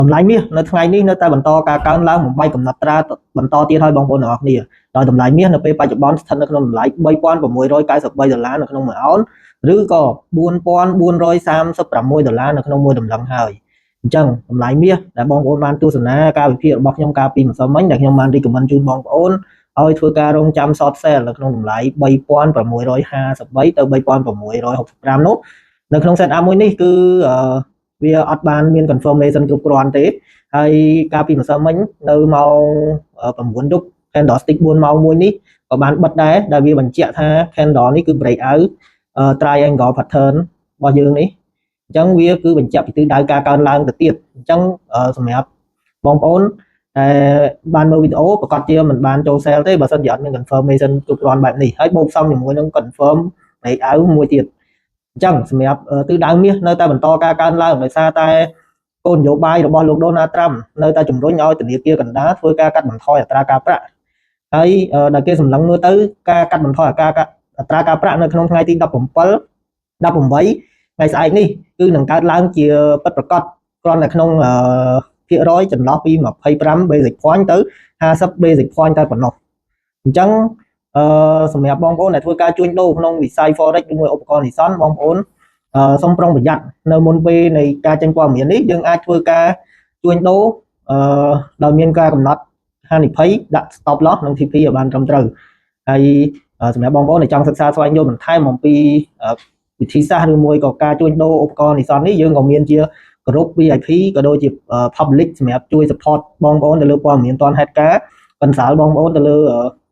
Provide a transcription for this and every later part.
តម្លៃមាសនៅថ្ងៃនេះនៅតែបន្តការកើនឡើងបំបីកំណត់ត្រាបន្តទៀតហើយបងប្អូនទាំងអស់គ្នាដោយតម្លៃមាសនៅពេលបច្ចុប្បន្នស្ថិតនៅក្នុងតម្លៃ$3693នៅក្នុង1អោនឬក៏$4436នៅក្នុង1តម្លឹងហើយអញ្ចឹងតម្លៃមាសដែលបងប្អូនបានទស្សនាការវិភាគរបស់ខ្ញុំកាលពីម្សិលមិញដែលខ្ញុំបាន recommend ជូនបងប្អូនឲ្យធ្វើការរងចាំ short sale នៅក្នុងតម្លៃ$3653ទៅ$3665នោះនៅក្នុង setup មួយនេះគឺវាអត់បានមាន confirmation គ្រប់គ្រាន់ទេហើយកាលពីម្សិលមិញនៅម៉ោង9 យប់ candlestick 4ម៉ោងមួយនេះក៏បានបិទដែរដែលវាបញ្ជាក់ថា candle នេះគឺ break out triangle pattern របស់យើងនេះអញ្ចឹងវាគឺបញ្ជាក់ពីទិសដៅការកើនឡើងទៅទៀតអញ្ចឹងសម្រាប់បងប្អូនបានមើលវីដេអូប្រកាសជាមិនបានចូល sale ទេបើសិនជាអត់មាន confirmation គ្រប់គ្រាន់បែបនេះហើយបូកផ្សំជាមួយនឹង confirm break out មួយទៀតអញ្ចឹងសម្រាប់ទិសដៅមាសនៅតែបន្តការកើនឡើងដោយសារតែគោលនយោបាយរបស់លោក Donald Trump នៅតែជំរុញឲ្យធនាគារកណ្ដាលធ្វើការកាត់បន្ថយអត្រាការប្រាក់ហើយដែលគេសម្លឹងមើលទៅការកាត់បន្ថយអត្រាការប្រាក់នៅក្នុងថ្ងៃទី17 18ថ្ងៃស្អែកនេះគឺនឹងកើតឡើងជាពិតប្រាកដគ្រាន់តែក្នុងភាគរយចន្លោះពី25 basic point ទៅ50 basic point តែប៉ុណ្ណោះអញ្ចឹងសម្រាប់បងប្អូនដែលធ្វើការជួញដូរក្នុងវិស័យ forex ជាមួយឧបករណ៍និស្សិតបងប្អូនសូមប្រុងប្រយ័ត្ននៅមុនពេលនៃការចេញព័ត៌មាននេះយើងអាចធ្វើការជួញដូរដោយមានការកំណត់ហានិភ័យដាក់ stop loss និង TP ឲ្យបានត្រឹមត្រូវហើយសម្រាប់បងប្អូនដែលចង់សិក្សាស្វែងយល់បន្ថែមអំពីវិធីសាស្ត្រឬមួយក៏ការជួញដូរឧបករណ៍និស្សិតនេះយើងក៏មានជាក្រុម VIP ក៏ដូចជា public សម្រាប់ជួយ support បងប្អូនទៅលើព័ត៌មានទាន់ហេតុការណ៍បន្សាលបងប្អូនទៅលើ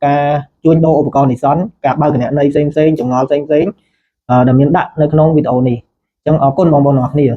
ការជួញដូរឧបករណ៍និស្សិតការបើកគណនីផ្សេងៗចម្ងល់ផ្សេងៗដែលមានដាក់នៅក្នុងវីដេអូនេះអញ្ចឹងអរគុណបងប្អូនទាំងអស់គ្នា